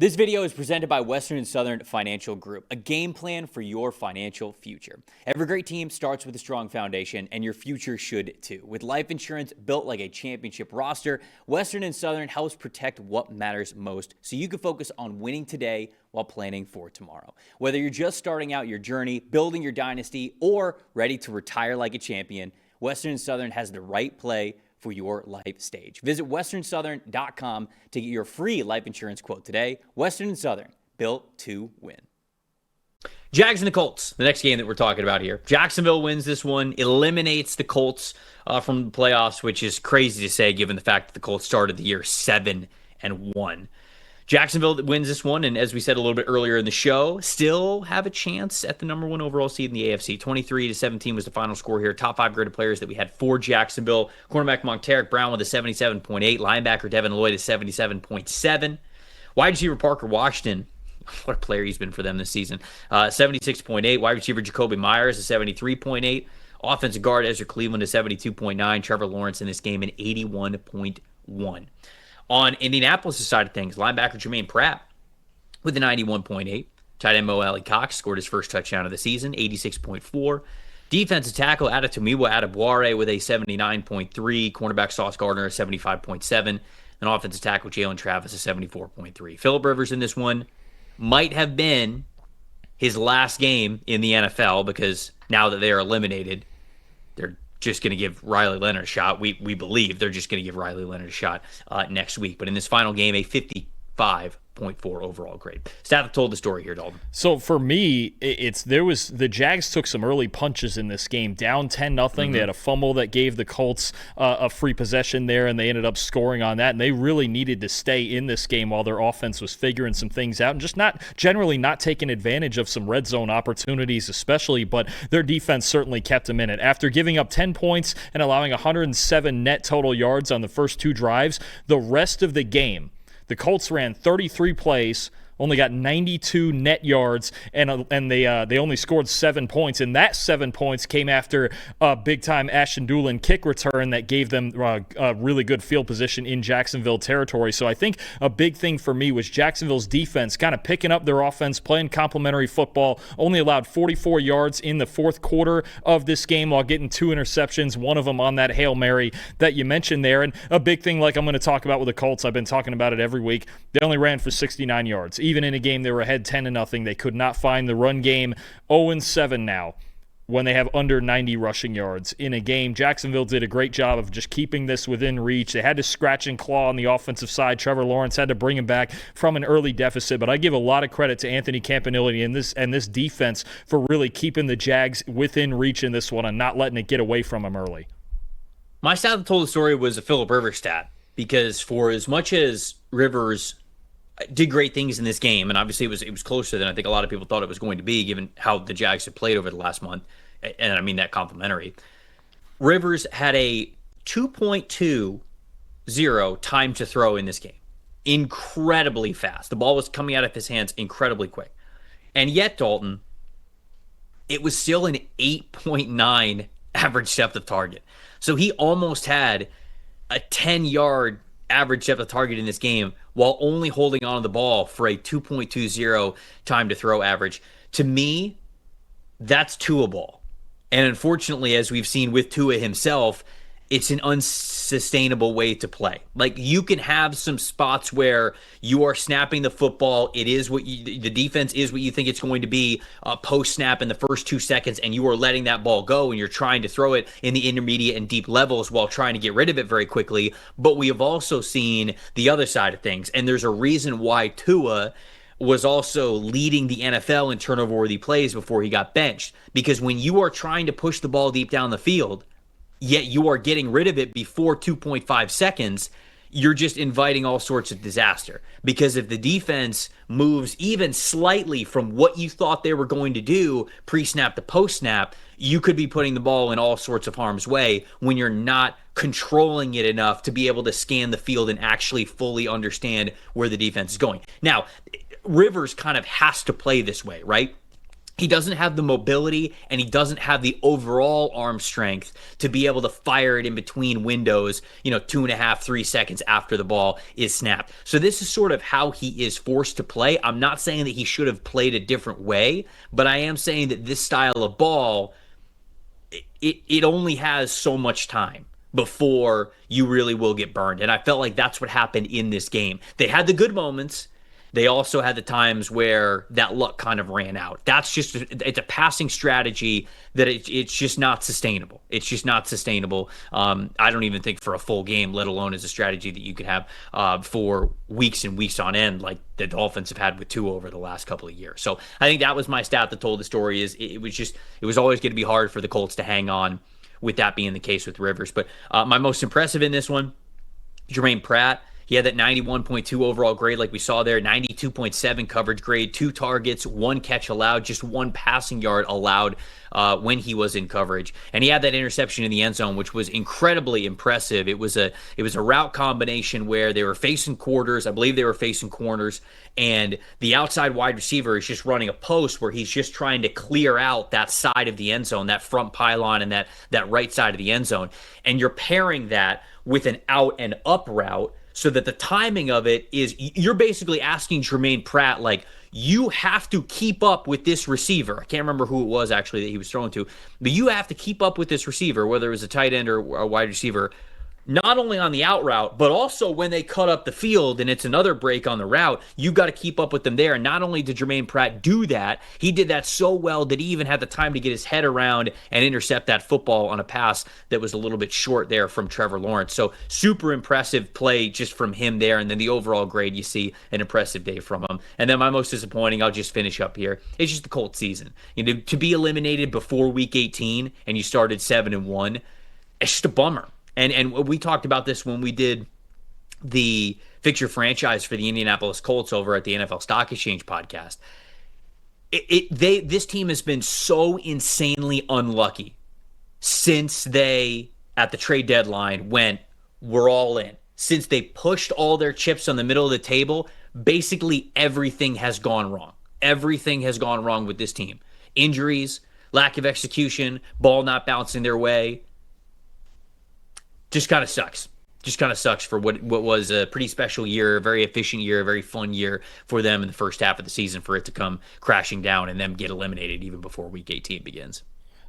This video is presented by Western and Southern Financial Group, a game plan for your financial future. Every great team starts with a strong foundation, and your future should too. With life insurance built like a championship roster, Western and Southern helps protect what matters most so you can focus on winning today while planning for tomorrow. Whether you're just starting out your journey, building your dynasty, or ready to retire like a champion, Western and Southern has the right play for your life stage. Visit westernsouthern.com to get your free life insurance quote today. Western and Southern, built to win. Jags and the Colts, the next game that we're talking about here. Jacksonville wins this one, eliminates the Colts from the playoffs, which is crazy to say given the fact that the Colts started the year 7-1. Jacksonville wins this one, and as we said a little bit earlier in the show, still have a chance at the number one overall seed in the AFC. 23-17 was the final score here. Top 5 graded players that we had for Jacksonville. Cornerback Monteric Brown with a 77.8. Linebacker Devin Lloyd a 77.7. Wide receiver Parker Washington, what a player he's been for them this season, 76.8. Wide receiver Jacoby Myers a 73.8. Offensive guard Ezra Cleveland a 72.9. Trevor Lawrence in this game an 81.1. On Indianapolis' side of things, linebacker Jermaine Pratt with a 91.8. Tight end Mo Alley Cox scored his first touchdown of the season, 86.4. Defensive tackle Adetomiwa Adebawore with a 79.3. Cornerback Sauce Gardner a 75.7. And offensive tackle Jalen Travis a 74.3. Phillip Rivers in this one might have been his last game in the NFL because now that they are eliminated, they're just going to give Riley Leonard a shot. We believe they're just going to give Riley Leonard a shot next week. But in this final game, a 55.4 overall grade. Staff told the story here, Dalton. So for me, the Jags took some early punches in this game, down 10-0. Mm-hmm. They had a fumble that gave the Colts a free possession there, and they ended up scoring on that. And they really needed to stay in this game while their offense was figuring some things out and just not taking advantage of some red zone opportunities, especially. But their defense certainly kept them in it. After giving up 10 points and allowing 107 net total yards on the first 2 drives, the rest of the game, the Colts ran 33 plays, only got 92 net yards, and they only scored 7 points. And that 7 points came after a big-time Ashton Dulin kick return that gave them a really good field position in Jacksonville territory. So I think a big thing for me was Jacksonville's defense kind of picking up their offense, playing complementary football, only allowed 44 yards in the fourth quarter of this game while getting 2 interceptions, one of them on that Hail Mary that you mentioned there. And a big thing like I'm going to talk about with the Colts, I've been talking about it every week, they only ran for 69 yards. Even in a game they were ahead 10-0, they could not find the run game. 0-7 now when they have under 90 rushing yards in a game. Jacksonville did a great job of just keeping this within reach. They had to scratch and claw on the offensive side. Trevor Lawrence had to bring him back from an early deficit, but I give a lot of credit to Anthony Campanile and this defense for really keeping the Jags within reach in this one and not letting it get away from them early. My stat that told the story was a Phillip Rivers stat, because for as much as Rivers did great things in this game, and obviously it was closer than I think a lot of people thought it was going to be, given how the Jags have played over the last month, and I mean that complimentary. Rivers had a 2.20 time to throw in this game. Incredibly fast. The ball was coming out of his hands incredibly quick. And yet, Dalton, it was still an 8.9 average depth of target. So he almost had a 10-yard average depth of target in this game while only holding on to the ball for a 2.20 time to throw average. To me, that's Tua ball. And unfortunately, as we've seen with Tua himself, it's an unsustainable way to play. Like, you can have some spots where you are snapping the football. It is the defense is what you think it's going to be post snap in the first 2 seconds, and you are letting that ball go, and you're trying to throw it in the intermediate and deep levels while trying to get rid of it very quickly. But we have also seen the other side of things, and there's a reason why Tua was also leading the NFL in turnover-worthy plays before he got benched. Because when you are trying to push the ball deep down the field, yet you are getting rid of it before 2.5 seconds, you're just inviting all sorts of disaster. Because if the defense moves even slightly from what you thought they were going to do pre-snap to post-snap, you could be putting the ball in all sorts of harm's way when you're not controlling it enough to be able to scan the field and actually fully understand where the defense is going. Now, Rivers kind of has to play this way, right? He doesn't have the mobility, and he doesn't have the overall arm strength to be able to fire it in between windows, 2.5, 3 seconds after the ball is snapped. So this is sort of how he is forced to play. I'm not saying that he should have played a different way, but I am saying that this style of ball, it only has so much time before you really will get burned. And I felt like that's what happened in this game. They had the good moments. They also had the times where that luck kind of ran out. It's a passing strategy that it's just not sustainable. It's just not sustainable. I don't even think for a full game, let alone as a strategy that you could have for weeks and weeks on end, like the Dolphins have had with Tua over the last couple of years. So I think that was my stat that told the story. Is it was always going to be hard for the Colts to hang on, with that being the case with Rivers. But my most impressive in this one, Jermaine Pratt. He had that 91.2 overall grade like we saw there, 92.7 coverage grade, 2 targets, 1 catch allowed, just 1 passing yard allowed when he was in coverage. And he had that interception in the end zone, which was incredibly impressive. It was a route combination where they were facing quarters. I believe they were facing corners, and the outside wide receiver is just running a post where he's just trying to clear out that side of the end zone, that front pylon and that right side of the end zone. And you're pairing that with an out and up route, so that the timing of it is, you're basically asking Jermaine Pratt, like, you have to keep up with this receiver. I can't remember who it was actually that he was throwing to, but you have to keep up with this receiver, whether it was a tight end or a wide receiver, not only on the out route, but also when they cut up the field and it's another break on the route, you got to keep up with them there. And not only did Jermaine Pratt do that, he did that so well that he even had the time to get his head around and intercept that football on a pass that was a little bit short there from Trevor Lawrence. So super impressive play just from him there. And then the overall grade, you see an impressive day from him. And then my most disappointing, I'll just finish up here, it's just the Colts season. To be eliminated before week 18 and you started 7-1, it's just a bummer. And we talked about this when we did the Fix Your Franchise for the Indianapolis Colts over at the NFL Stock Exchange podcast. This team has been so insanely unlucky since they, at the trade deadline, went, we're all in. Since they pushed all their chips on the middle of the table, basically everything has gone wrong. Everything has gone wrong with this team. Injuries, lack of execution, ball not bouncing their way. Just kind of sucks. Just kind of sucks for what was a pretty special year, a very efficient year, a very fun year for them in the first half of the season, for it to come crashing down and them get eliminated even before Week 18 begins.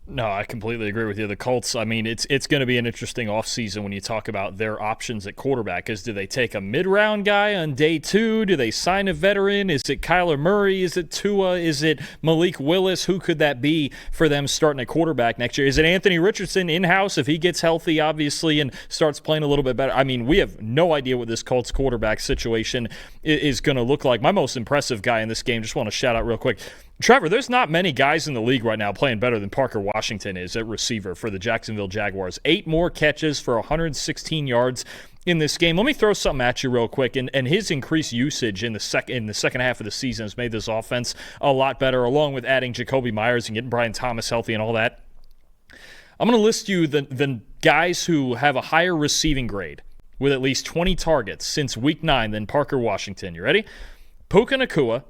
No, I completely agree with you. The Colts, I mean, it's going to be an interesting offseason when you talk about their options at quarterback. Do they take a mid-round guy on day 2? Do they sign a veteran? Is it Kyler Murray? Is it Tua? Is it Malik Willis? Who could that be for them starting at quarterback next year? Is it Anthony Richardson in-house if he gets healthy, obviously, and starts playing a little bit better? I mean, we have no idea what this Colts quarterback situation is going to look like. My most impressive guy in this game, just want to shout out real quick, Trevor, there's not many guys in the league right now playing better than Parker Washington is at receiver for the Jacksonville Jaguars. 8 more catches for 116 yards in this game. Let me throw something at you real quick. And his increased usage in the second half of the season has made this offense a lot better, along with adding Jacoby Myers and getting Brian Thomas healthy and all that. I'm going to list you the guys who have a higher receiving grade with at least 20 targets since Week 9 than Parker Washington. You ready? Puka Nacua,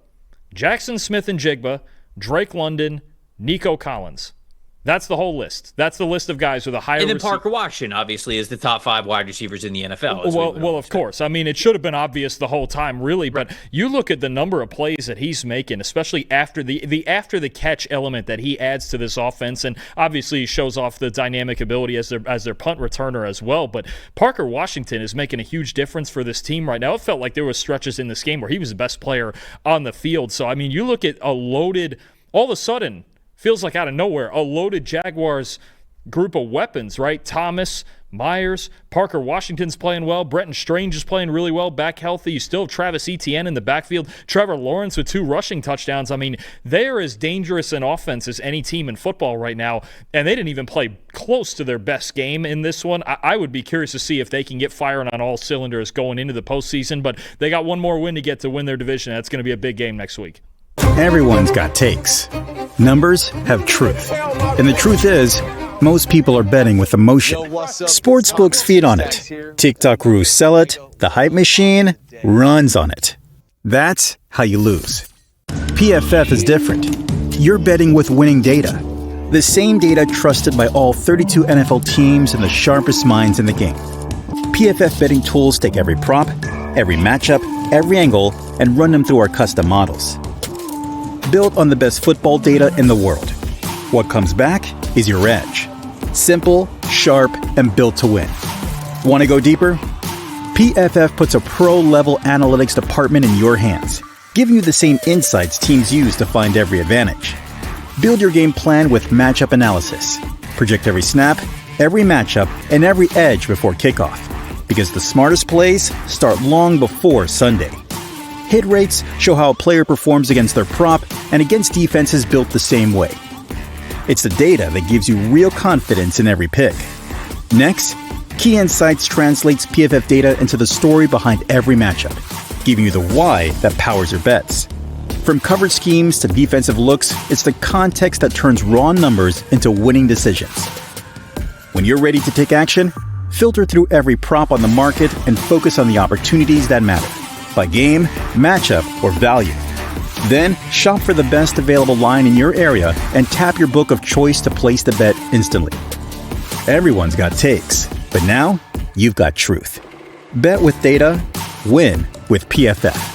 Jackson Smith-Njigba, Drake London, Nico Collins. That's the whole list. That's the list of guys with a higher. And then Parker Washington, obviously, is the top 5 wide receivers in the NFL. Well, of course. I mean, it should have been obvious the whole time, really. But you look at the number of plays that he's making, especially after the after the catch element that he adds to this offense, and obviously he shows off the dynamic ability as their punt returner as well. But Parker Washington is making a huge difference for this team right now. It felt like there were stretches in this game where he was the best player on the field. So I mean, you look at a loaded, all of a sudden, feels like out of nowhere, a loaded Jaguars group of weapons, right? Thomas, Myers, Parker Washington's playing well. Brenton Strange is playing really well, back healthy. You still have Travis Etienne in the backfield. Trevor Lawrence with 2 rushing touchdowns. I mean, they are as dangerous an offense as any team in football right now, and they didn't even play close to their best game in this one. I would be curious to see if they can get firing on all cylinders going into the postseason, but they got one more win to get to win their division. That's going to be a big game next week. Everyone's got takes. Numbers have truth. And the truth is, most people are betting with emotion. Sportsbooks feed on it. TikTok gurus sell it. The hype machine runs on it. That's how you lose. PFF is different. You're betting with winning data. The same data trusted by all 32 NFL teams and the sharpest minds in the game. PFF betting tools take every prop, every matchup, every angle, and run them through our custom models. Built on the best football data in the world. What comes back is your edge. Simple, sharp, and built to win. Want to go deeper? PFF puts a pro-level analytics department in your hands, giving you the same insights teams use to find every advantage. Build your game plan with matchup analysis. Project every snap, every matchup, and every edge before kickoff. Because the smartest plays start long before Sunday. Hit rates show how a player performs against their prop and against defenses built the same way. It's the data that gives you real confidence in every pick. Next, Key Insights translates PFF data into the story behind every matchup, giving you the why that powers your bets. From coverage schemes to defensive looks, it's the context that turns raw numbers into winning decisions. When you're ready to take action, filter through every prop on the market and focus on the opportunities that matter, by game, matchup, or value. Then, shop for the best available line in your area and tap your book of choice to place the bet instantly. Everyone's got takes, but now you've got truth. Bet with data, win with PFF.